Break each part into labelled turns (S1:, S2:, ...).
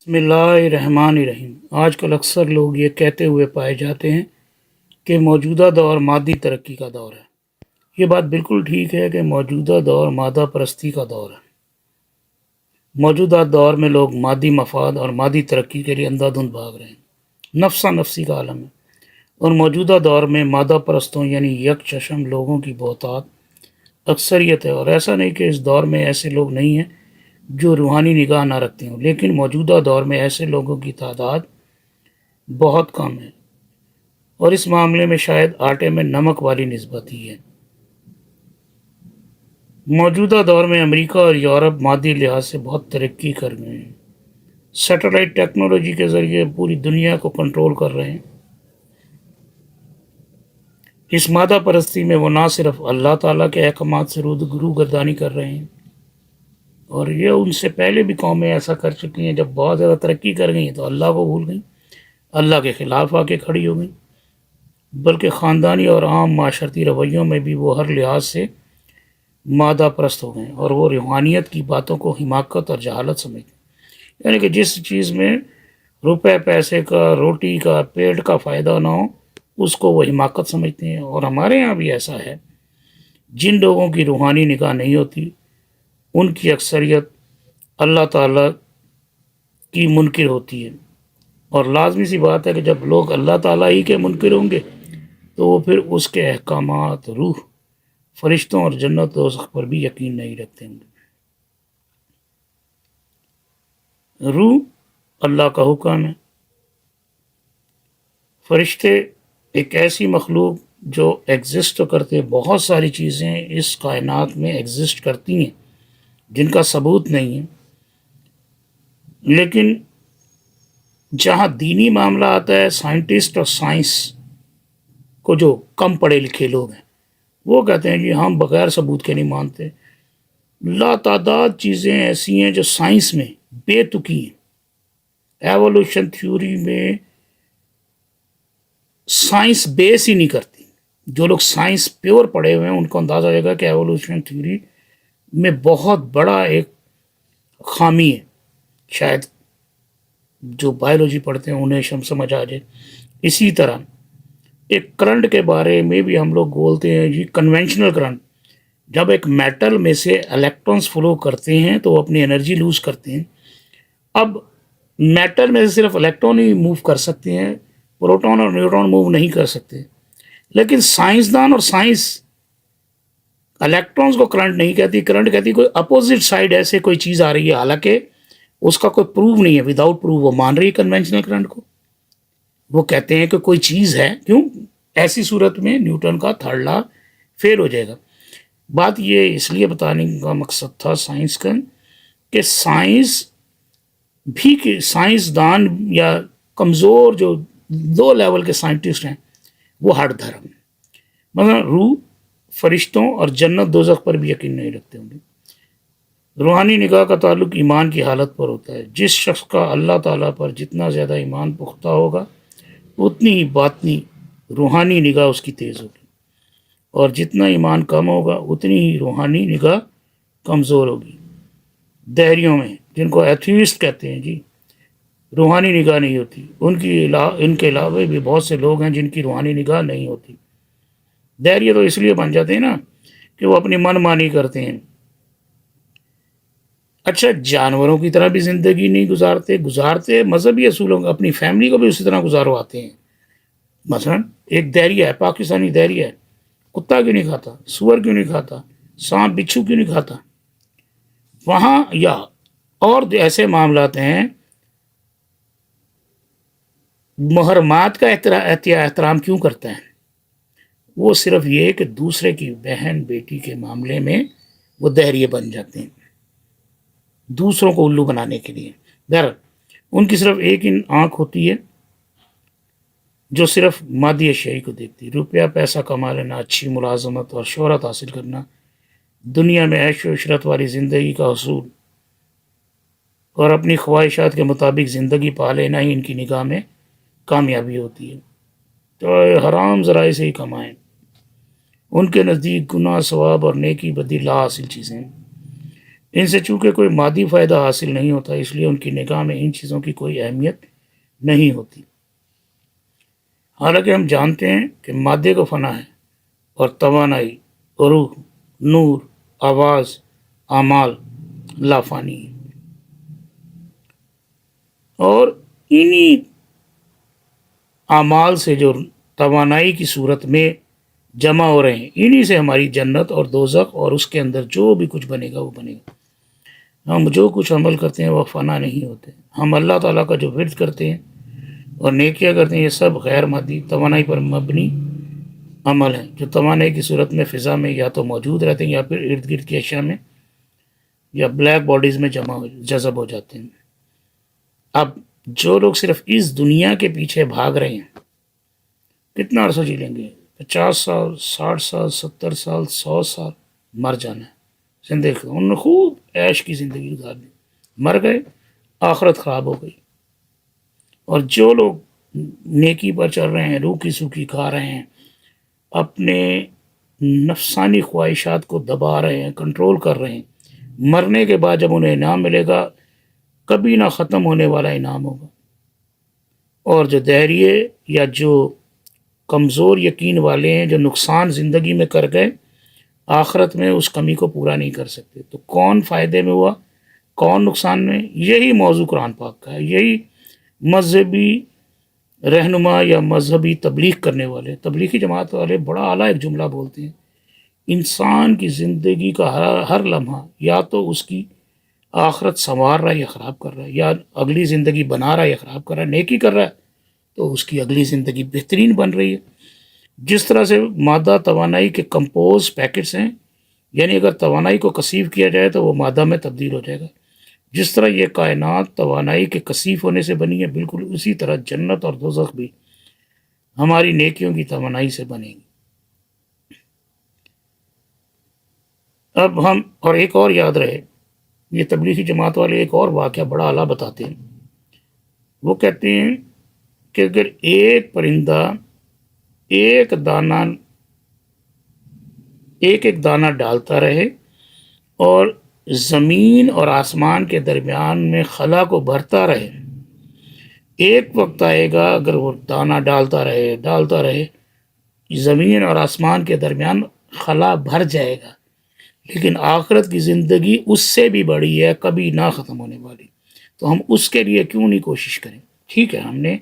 S1: بسم اللہ الرحمن الرحیم۔ آج کل اکثر لوگ یہ کہتے ہوئے پائے جاتے ہیں کہ موجودہ دور مادی ترقی کا دور ہے۔ یہ بات بالکل ٹھیک ہے کہ موجودہ دور مادہ پرستی کا دور ہے۔ موجودہ دور میں لوگ مادی مفاد اور مادی ترقی کے لیے اندھا دھند بھاگ رہے ہیں، نفسا نفسی کا عالم ہے۔ اور موجودہ دور میں مادہ پرستوں یعنی یک چشم لوگوں کی بہتات اکثریت ہے۔ اور ایسا نہیں کہ اس دور میں ایسے لوگ نہیں ہیں جو روحانی نگاہ نہ رکھتے ہوں، لیکن موجودہ دور میں ایسے لوگوں کی تعداد بہت کم ہے، اور اس معاملے میں شاید آٹے میں نمک والی نسبت ہی ہے۔ موجودہ دور میں امریکہ اور یورپ مادی لحاظ سے بہت ترقی کر گئے ہیں، سیٹلائٹ ٹیکنالوجی کے ذریعے پوری دنیا کو کنٹرول کر رہے ہیں۔ اس مادہ پرستی میں وہ نہ صرف اللہ تعالیٰ کے احکامات سے روگردانی کر رہے ہیں، اور یہ ان سے پہلے بھی قومیں ایسا کر چکی ہیں، جب بہت زیادہ ترقی کر گئی ہیں تو اللہ کو بھول گئیں، اللہ کے خلاف آ کے کھڑی ہو گئیں، بلکہ خاندانی اور عام معاشرتی رویوں میں بھی وہ ہر لحاظ سے مادہ پرست ہو گئے، اور وہ روحانیت کی باتوں کو حماقت اور جہالت سمجھتے ہیں۔ یعنی کہ جس چیز میں روپے پیسے کا، روٹی کا، پیٹ کا فائدہ نہ ہو، اس کو وہ حماقت سمجھتے ہیں۔ اور ہمارے ہاں بھی ایسا ہے، جن لوگوں کی روحانی نگاہ نہیں ہوتی ان کی اکثریت اللہ تعالیٰ کی منکر ہوتی ہے، اور لازمی سی بات ہے کہ جب لوگ اللہ تعالیٰ ہی کے منکر ہوں گے تو وہ پھر اس کے احکامات، روح، فرشتوں اور جنت و دوزخ پر بھی یقین نہیں رکھتے ہوں گے۔ روح اللہ کا حکم ہے، فرشتے ایک ایسی مخلوق جو ایگزسٹ کرتے، بہت ساری چیزیں اس کائنات میں ایگزسٹ کرتی ہیں جن کا ثبوت نہیں ہے، لیکن جہاں دینی معاملہ آتا ہے، سائنٹسٹ اور سائنس کو جو کم پڑھے لکھے لوگ ہیں وہ کہتے ہیں جی ہم بغیر ثبوت کے نہیں مانتے۔ لا تعداد چیزیں ایسی ہیں جو سائنس میں بے تکی ہیں۔ ایوولوشن تھیوری میں سائنس بیس ہی نہیں کرتی۔ جو لوگ سائنس پیور پڑھے ہوئے ہیں ان کو اندازہ ہوئے گا کہ ایوولوشن تھیوری میں بہت بڑا ایک خامی ہے، شاید جو بائیولوجی پڑھتے ہیں انہیں سمجھ آ جائے۔ اسی طرح ایک کرنٹ کے بارے میں بھی ہم لوگ بولتے ہیں جی کنونشنل کرنٹ، جب ایک میٹل میں سے الیکٹرونز فلو کرتے ہیں تو وہ اپنی انرجی لوز کرتے ہیں۔ اب میٹل میں سے صرف الیکٹرون ہی موو کر سکتے ہیں، پروٹون اور نیوٹرون موو نہیں کر سکتے، لیکن سائنسدان اور سائنس الیکٹرونز کو کرنٹ نہیں کہتی، کرنٹ کہتی کوئی اپوزٹ سائڈ ایسے کوئی چیز آ رہی ہے، حالانکہ اس کا کوئی پروف نہیں ہے، وداؤٹ پروف وہ مان رہی ہے کنونشنل کرنٹ کو۔ وہ کہتے ہیں کہ کوئی چیز ہے، کیوں؟ ایسی صورت میں نیوٹن کا تھرڈ لا فیل ہو جائے گا۔ بات یہ اس لیے بتانے کا مقصد تھا سائنس کا کہ سائنس بھی کہ سائنسدان یا کمزور جو دو لیول کے سائنٹسٹ ہیں وہ ہر دھرم ہیں، مثلا روح، فرشتوں اور جنت دوزخ پر بھی یقین نہیں رکھتے ہوں گے۔ روحانی نگاہ کا تعلق ایمان کی حالت پر ہوتا ہے۔ جس شخص کا اللہ تعالیٰ پر جتنا زیادہ ایمان پختہ ہوگا اتنی ہی باطنی روحانی نگاہ اس کی تیز ہوگی، اور جتنا ایمان کم ہوگا اتنی ہی روحانی نگاہ کمزور ہوگی۔ دہریوں میں جن کو ایتھیسٹ کہتے ہیں جی، روحانی نگاہ نہیں ہوتی، ان کے علاوہ بھی بہت سے لوگ ہیں جن کی روحانی نگاہ نہیں ہوتی۔ دہریے تو اس لیے بن جاتے ہیں نا کہ وہ اپنی من مانی کرتے ہیں۔ اچھا، جانوروں کی طرح بھی زندگی نہیں گزارتے مذہبی اصولوں کا، اپنی فیملی کو بھی اسی طرح گزارواتے ہیں۔ مثلا ایک دہریہ ہے، پاکستانی دہریہ ہے، کتا کیوں نہیں کھاتا، سور کیوں نہیں کھاتا، سانپ بچھو کیوں نہیں کھاتا؟ وہاں یا اور ایسے معاملات ہیں، محرمات کا احترام کیوں کرتا ہے؟ وہ صرف یہ کہ دوسرے کی بہن بیٹی کے معاملے میں وہ دہریے بن جاتے ہیں، دوسروں کو الو بنانے کے لیے۔ بہرحال ان کی صرف ایک ہی آنکھ ہوتی ہے جو صرف مادی اشیاء کو دیکھتی، روپیہ پیسہ کما لینا، اچھی ملازمت اور شہرت حاصل کرنا، دنیا میں عیش و عشرت والی زندگی کا حصول اور اپنی خواہشات کے مطابق زندگی پا لینا ہی ان کی نگاہ میں کامیابی ہوتی ہے۔ تو حرام ذرائع سے ہی کمائیں، ان کے نزدیک گناہ، ثواب اور نیکی بدی لا حاصل چیزیں ہیں۔ ان سے چونکہ کوئی مادی فائدہ حاصل نہیں ہوتا، اس لیے ان کی نگاہ میں ان چیزوں کی کوئی اہمیت نہیں ہوتی۔ حالانکہ ہم جانتے ہیں کہ مادے کو فنا ہے اور توانائی، روح، نور، آواز، اعمال لافانی ہے، اور انہی اعمال سے جو توانائی کی صورت میں جمع ہو رہے ہیں، انہی سے ہماری جنت اور دوزخ اور اس کے اندر جو بھی کچھ بنے گا وہ بنے گا۔ ہم جو کچھ عمل کرتے ہیں وہ فنا نہیں ہوتے۔ ہم اللہ تعالیٰ کا جو ورد کرتے ہیں اور نیکیاں کرتے ہیں، یہ سب غیر مادی توانائی پر مبنی عمل ہیں، جو توانائی کی صورت میں فضا میں یا تو موجود رہتے ہیں یا پھر ارد گرد کی اشیاء میں یا بلیک باڈیز میں جذب ہو جاتے ہیں۔ اب جو لوگ صرف اس دنیا کے پیچھے بھاگ رہے ہیں، کتنا عرصہ جی لیں گے؟ 50 سال، 60 سال، 70 سال، 100 سال، مر جانا ہے۔ زندگی انہوں نے خوب عیش کی زندگی گزار دی، مر گئے، آخرت خراب ہو گئی۔ اور جو لوگ نیکی پر چل رہے ہیں، روکی سوکھی کھا رہے ہیں، اپنے نفسانی خواہشات کو دبا رہے ہیں، کنٹرول کر رہے ہیں، مرنے کے بعد جب انہیں انعام ملے گا، کبھی نہ ختم ہونے والا انعام ہوگا۔ اور جو دہریے یا جو کمزور یقین والے ہیں، جو نقصان زندگی میں کر گئے، آخرت میں اس کمی کو پورا نہیں کر سکتے۔ تو کون فائدے میں ہوا، کون نقصان میں؟ یہی موضوع قرآن پاک کا ہے۔ یہی مذہبی رہنما یا مذہبی تبلیغ کرنے والے، تبلیغی جماعت والے بڑا اعلیٰ ایک جملہ بولتے ہیں: انسان کی زندگی کا ہر لمحہ یا تو اس کی آخرت سنوار رہا ہے یا خراب کر رہا ہے، یا اگلی زندگی بنا رہا ہے یا خراب کر رہا ہے۔ نیکی کر رہا ہے تو اس کی اگلی زندگی بہترین بن رہی ہے۔ جس طرح سے مادہ توانائی کے کمپوز پیکٹس ہیں، یعنی اگر توانائی کو کثیف کیا جائے تو وہ مادہ میں تبدیل ہو جائے گا۔ جس طرح یہ کائنات توانائی کے کثیف ہونے سے بنی ہے، بالکل اسی طرح جنت اور دوزخ بھی ہماری نیکیوں کی توانائی سے بنے گی۔ اب ہم اور ایک اور یاد رہے، یہ تبلیغی جماعت والے ایک اور واقعہ بڑا اعلیٰ بتاتے ہیں۔ وہ کہتے ہیں کہ اگر ایک پرندہ ایک ایک دانہ ڈالتا رہے اور زمین اور آسمان کے درمیان میں خلا کو بھرتا رہے، ایک وقت آئے گا اگر وہ دانہ ڈالتا رہے، زمین اور آسمان کے درمیان خلا بھر جائے گا، لیکن آخرت کی زندگی اس سے بھی بڑی ہے، کبھی نہ ختم ہونے والی۔ تو ہم اس کے لیے کیوں نہیں کوشش کریں؟ ٹھیک ہے،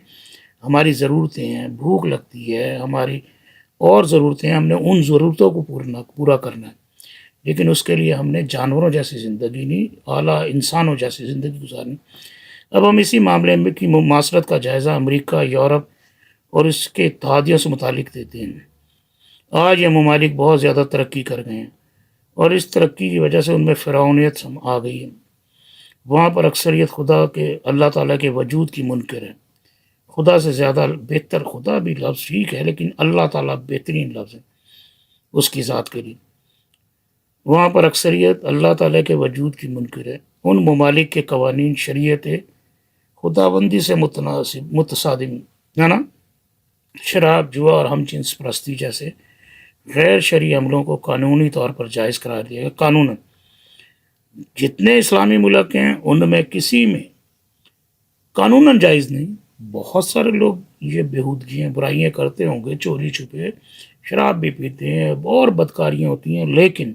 S1: ہماری ضرورتیں ہیں، بھوک لگتی ہے، ہماری اور ضرورتیں ہیں، ہم نے ان ضرورتوں کو پورا کرنا ہے، لیکن اس کے لیے ہم نے جانوروں جیسی زندگی نہیں، اعلیٰ انسانوں جیسی زندگی گزارنی۔ اب ہم اسی معاملے میں کی معاشرت کا جائزہ امریکہ، یورپ اور اس کے اتحادیوں سے متعلق دیتے ہیں۔ آج یہ ممالک بہت زیادہ ترقی کر گئے ہیں، اور اس ترقی کی وجہ سے ان میں فرعونیت آ گئی ہے۔ وہاں پر اکثریت خدا کے، اللہ تعالیٰ کے وجود کی منکر ہے۔ خدا سے زیادہ بہتر، خدا بھی لفظ ٹھیک ہے لیکن اللہ تعالیٰ بہترین لفظ ہے اس کی ذات کے لیے۔ وہاں پر اکثریت اللہ تعالیٰ کے وجود کی منکر ہے۔ ان ممالک کے قوانین شریعت خداوندی سے متصادم ہے نا، شراب، جوا اور ہم جنس پرستی جیسے غیر شرعی عملوں کو قانونی طور پر جائز قرار دیا گیا۔ قانون جتنے اسلامی ملک ہیں ان میں کسی میں قانوناً جائز نہیں۔ بہت سارے لوگ یہ بےہودگیاں، برائیاں کرتے ہوں گے، چوری چھپے شراب بھی پیتے ہیں اور بدکاریاں ہوتی ہیں، لیکن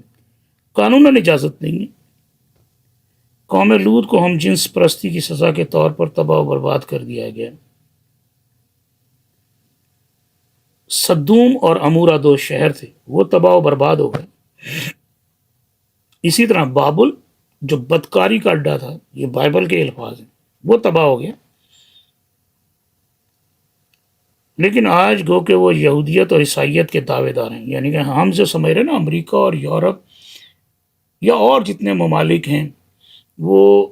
S1: قانوناً اجازت نہیں ہے۔ قوم لوط کو ہم جنس پرستی کی سزا کے طور پر تباہ و برباد کر دیا گیا۔ صدوم اور عمورہ دو شہر تھے، وہ تباہ و برباد ہو گئے۔ اسی طرح بابل جو بدکاری کا اڈا تھا، یہ بائبل کے الفاظ ہیں، وہ تباہ ہو گیا۔ لیکن آج گو کہ وہ یہودیت اور عیسائیت کے دعوے دار ہیں، یعنی کہ ہم جو سمجھ رہے ہیں نا، امریکہ اور یورپ یا اور جتنے ممالک ہیں وہ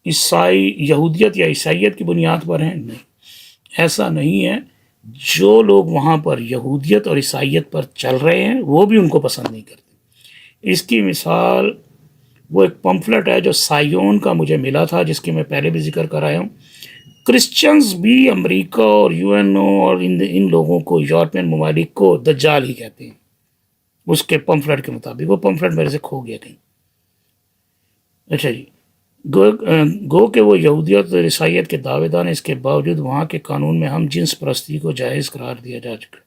S1: یہودیت یا عیسائیت کی بنیاد پر ہیں، نہیں، ایسا نہیں ہے۔ جو لوگ وہاں پر یہودیت اور عیسائیت پر چل رہے ہیں وہ بھی ان کو پسند نہیں کرتے۔ اس کی مثال وہ ایک پمفلٹ ہے جو سائیون کا مجھے ملا تھا، جس کی میں پہلے بھی ذکر کر آیا ہوں۔ کرسچنز بھی امریکہ اور یو این او اور ان لوگوں کو، یورپین ممالک کو دجال ہی کہتے ہیں، اس کے پمفلٹ کے مطابق۔ وہ پمفلٹ میرے سے کھو گیا کہیں۔ اچھا جی، گو کہ وہ یہودیت اور عیسائیت کے دعوے دار ہیں، اس کے باوجود وہاں کے قانون میں ہم جنس پرستی کو جائز قرار دیا جا چکا ہے۔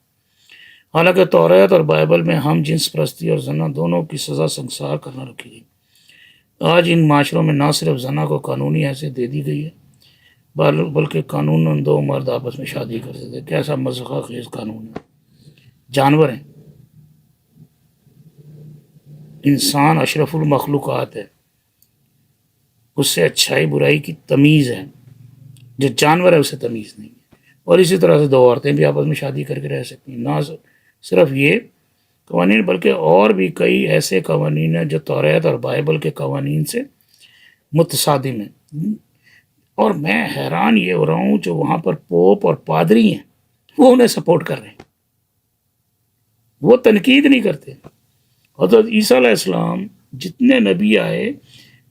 S1: حالانکہ توریت اور بائبل میں ہم جنس پرستی اور زنا دونوں کی سزا سنسار کرنا رکھی گئی۔ آج ان معاشروں میں نہ صرف زنا کو قانونی حیثیت دے دی گئی ہے بلکہ قانون دو مرد آپس میں شادی کر سکتے ہیں۔ کیسا مذہق خیز قانون ہے! جانور ہیں، انسان اشرف المخلوقات ہے، اس سے اچھائی برائی کی تمیز ہے، جو جانور ہے اسے تمیز نہیں ہے۔ اور اسی طرح سے دو عورتیں بھی آپس میں شادی کر کے رہ سکتی ہیں۔ نہ صرف یہ قوانین بلکہ اور بھی کئی ایسے قوانین ہیں جو توریت اور بائبل کے قوانین سے متصادم ہیں۔ اور میں حیران یہ ہو رہا ہوں جو وہاں پر پوپ اور پادری ہیں وہ انہیں سپورٹ کر رہے ہیں، وہ تنقید نہیں کرتے۔ حضرت عیسیٰ علیہ السلام جتنے نبی آئے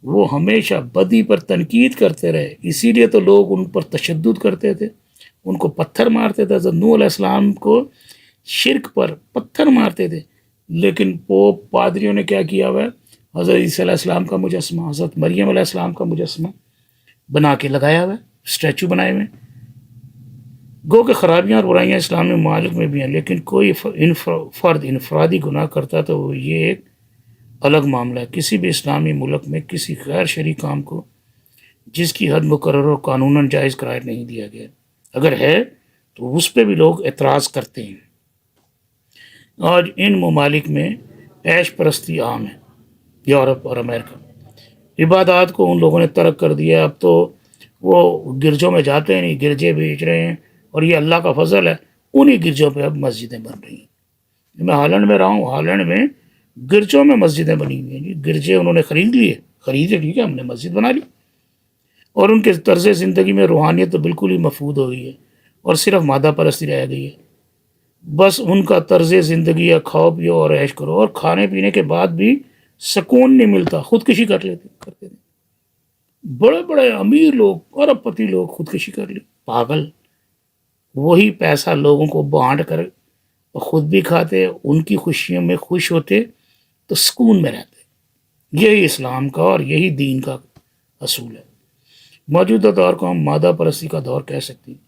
S1: وہ ہمیشہ بدی پر تنقید کرتے رہے، اسی لیے تو لوگ ان پر تشدد کرتے تھے، ان کو پتھر مارتے تھے۔ حضرت نوح علیہ السلام کو شرک پر پتھر مارتے تھے، لیکن پوپ پادریوں نے کیا کیا ہوا ہے؟ حضرت عیسیٰ علیہ السلام کا مجسمہ، حضرت مریم علیہ السلام کا مجسمہ بنا کے لگایا ہوا ہے، اسٹیچو بنائے ہوئے ہیں۔ گو کہ خرابیاں اور برائیاں اسلامی ممالک میں بھی ہیں، لیکن کوئی فرد انفرادی گناہ کرتا تو وہ یہ ایک الگ معاملہ ہے۔ کسی بھی اسلامی ملک میں کسی غیر شرعی کام کو جس کی حد مقرر و قانوناً جائز قرار نہیں دیا گیا، اگر ہے تو اس پہ بھی لوگ اعتراض کرتے ہیں۔ آج ان ممالک میں عیش پرستی عام ہے، یورپ اور امریکہ۔ عبادات کو ان لوگوں نے ترک کر دیا، اب تو وہ گرجوں میں جاتے ہیں نہیں، گرجے بیچ رہے ہیں، اور یہ اللہ کا فضل ہے انہی گرجوں پہ اب مسجدیں بن رہی ہیں۔ میں ہالینڈ میں رہا ہوں، ہالینڈ میں گرجوں میں مسجدیں بنی ہوئی ہیں جی، گرجے انہوں نے خرید لیے، خریدے، ٹھیک ہے، ہم نے مسجد بنا لی، اور ان کے طرز زندگی میں روحانیت تو بالکل ہی مفقود ہو گئی ہے، اور صرف مادہ پرستی رہ گئی ہے۔ بس ان کا طرز زندگی ہے کھاؤ پیو اور عیش کرو، اور کھانے پینے کے بعد بھی سکون نہیں ملتا، خودکشی کرتے تھے بڑے بڑے امیر لوگ، ارب پتی لوگ خودکشی کر لی، پاگل۔ وہی پیسہ لوگوں کو بانٹ کر خود بھی کھاتے، ان کی خوشیوں میں خوش ہوتے تو سکون میں رہتے۔ یہی اسلام کا اور یہی دین کا اصول ہے۔ موجودہ دور کو ہم مادہ پرستی کا دور کہہ سکتے ہیں،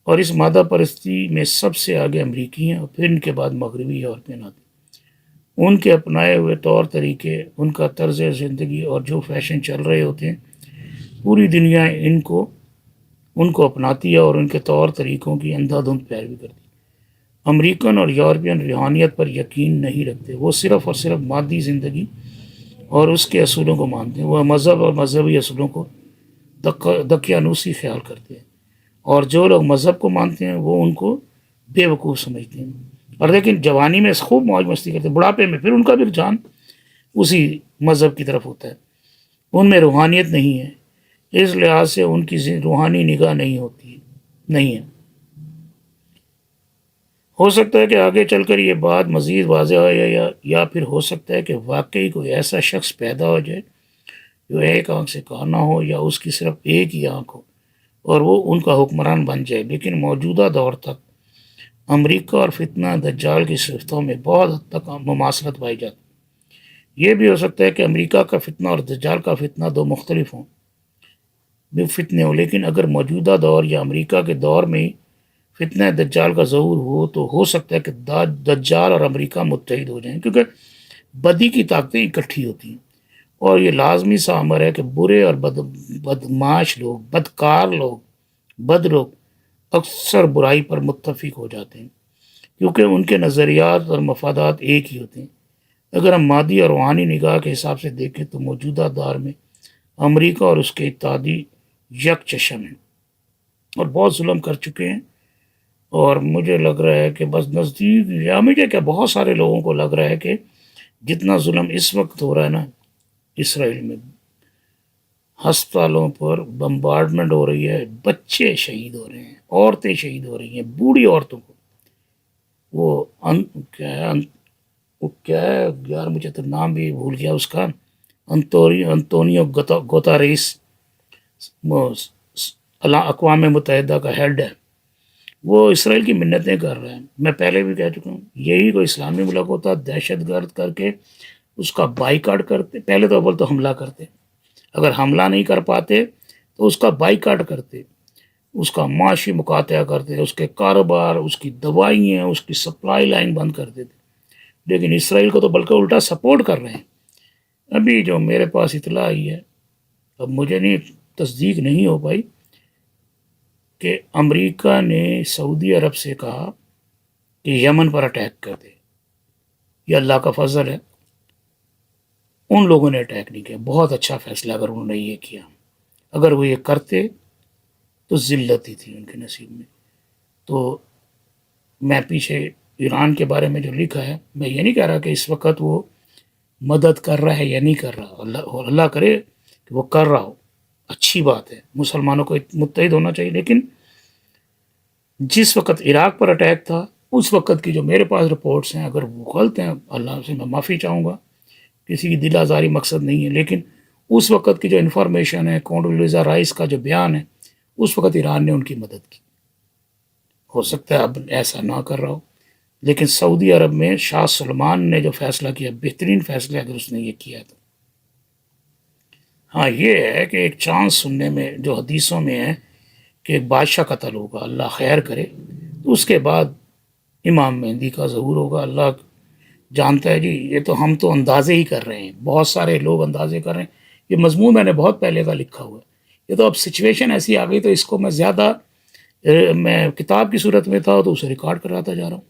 S1: اور اس مادہ پرستی میں سب سے آگے امریکی ہیں، اور پھر ان کے بعد مغربی یورپین آتے ہیں۔ ان کے اپنائے ہوئے طور طریقے، ان کا طرز زندگی اور جو فیشن چل رہے ہوتے ہیں، پوری دنیا ان کو اپناتی ہے اور ان کے طور طریقوں کی اندھا دھند پیروی کرتی ہے۔ امریکن اور یورپین روحانیت پر یقین نہیں رکھتے، وہ صرف اور صرف مادی زندگی اور اس کے اصولوں کو مانتے ہیں۔ وہ مذہب اور مذہبی اصولوں کو دقیانوسی خیال کرتے ہیں، اور جو لوگ مذہب کو مانتے ہیں وہ ان کو بے وقوف سمجھتے ہیں، اور لیکن جوانی میں خوب موج مستی کرتے ہیں، بڑھاپے میں پھر ان کا بھی رجحان اسی مذہب کی طرف ہوتا ہے۔ ان میں روحانیت نہیں ہے، اس لحاظ سے ان کی روحانی نگاہ نہیں ہے۔ ہو سکتا ہے کہ آگے چل کر یہ بات مزید واضح ہو، یا پھر ہو سکتا ہے کہ واقعی کوئی ایسا شخص پیدا ہو جائے جو ایک آنکھ سے کانا ہو، یا اس کی صرف ایک ہی آنکھ ہو، اور وہ ان کا حکمران بن جائے۔ لیکن موجودہ دور تک امریکہ اور فتنہ دجال کی صفتوں میں بہت حد تک مماثلت پائی جاتی۔ یہ بھی ہو سکتا ہے کہ امریکہ کا فتنہ اور دجال کا فتنہ دو مختلف فتنے ہوں، لیکن اگر موجودہ دور یا امریکہ کے دور میں فتنہ دجال کا ظہور ہو تو ہو سکتا ہے کہ دجال اور امریکہ متحد ہو جائیں، کیونکہ بدی کی طاقتیں اکٹھی ہوتی ہیں، اور یہ لازمی سا امر ہے کہ برے اور بدماش لوگ، بدکار لوگ، بد لوگ اکثر برائی پر متفق ہو جاتے ہیں، کیونکہ ان کے نظریات اور مفادات ایک ہی ہوتے ہیں۔ اگر ہم مادی اور روحانی نگاہ کے حساب سے دیکھیں تو موجودہ دور میں امریکہ اور اس کے اتحادی یک چشم ہیں اور بہت ظلم کر چکے ہیں، اور مجھے لگ رہا ہے کہ بس نزدیک، یا مجھے کیا، بہت سارے لوگوں کو لگ رہا ہے کہ جتنا ظلم اس وقت ہو رہا ہے نا اسرائیل میں، ہسپتالوں پر بمبارڈمنٹ ہو رہی ہے، بچے شہید ہو رہے ہیں، عورتیں شہید ہو رہی ہیں، بوڑھی عورتوں کو، وہ کیا ہے یار، مجھے تو نام بھی بھول گیا اس کا، انتونیو گوتاریس، اقوام متحدہ کا ہیڈ ہے، وہ اسرائیل کی منتیں کر رہے ہیں۔ میں پہلے بھی کہہ چکا ہوں، یہی کوئی اسلامی ملک ہوتا دہشت گرد کر کے اس کا بائیکاٹ کرتے، پہلے تو اول تو حملہ کرتے، اگر حملہ نہیں کر پاتے تو اس کا بائیکاٹ کرتے، اس کا معاشی مقاطعہ کرتے، اس کے کاروبار، اس کی دوائیاں، اس کی سپلائی لائن بند کر دیتے. لیکن اسرائیل کو تو بلکہ الٹا سپورٹ کر رہے ہیں. ابھی جو میرے پاس اطلاع آئی ہے، اب مجھے نہیں تصدیق نہیں ہو پائی، کہ امریکہ نے سعودی عرب سے کہا کہ یمن پر اٹیک کر دے. یہ اللہ کا فضل ہے، ان لوگوں نے اٹیک نہیں کیا. بہت اچھا فیصلہ اگر انہوں نے یہ کیا. اگر وہ یہ کرتے تو ذلت ہی تھی ان کے نصیب میں. تو میں پیچھے ایران کے بارے میں جو لکھا ہے، میں یہ نہیں کہہ رہا کہ اس وقت وہ مدد کر رہا ہے یا نہیں کر رہا. اللہ کرے کہ وہ کر رہا ہو، اچھی بات ہے، مسلمانوں کو متحد ہونا چاہیے. لیکن جس وقت عراق پر اٹیک تھا، اس وقت کی جو میرے پاس رپورٹس ہیں، اگر وہ غلط ہیں اللہ سے میں معافی چاہوں گا، کسی کی دل آزاری مقصد نہیں ہے. لیکن اس وقت کی جو انفارمیشن ہے، کونڈولیزا رائس کا جو بیان ہے، اس وقت ایران نے ان کی مدد کی. ہو سکتا ہے اب ایسا نہ کر رہا ہو، لیکن سعودی عرب میں شاہ سلمان نے جو فیصلہ کیا، بہترین فیصلہ اگر اس نے یہ کیا تو. ہاں یہ ہے کہ ایک چانس سننے میں جو حدیثوں میں ہے کہ ایک بادشاہ قتل ہوگا، اللہ خیر کرے، تو اس کے بعد امام مہدی کا ظہور ہوگا. اللہ جانتا ہے جی. یہ تو ہم تو اندازے ہی کر رہے ہیں، بہت سارے لوگ اندازے کر رہے ہیں. یہ مضمون میں نے بہت پہلے کا لکھا ہوا ہے. یہ تو اب سچویشن ایسی آ گئی تو اس کو میں زیادہ، میں کتاب کی صورت میں تھا تو اسے ریکارڈ کراتا جا رہا ہوں.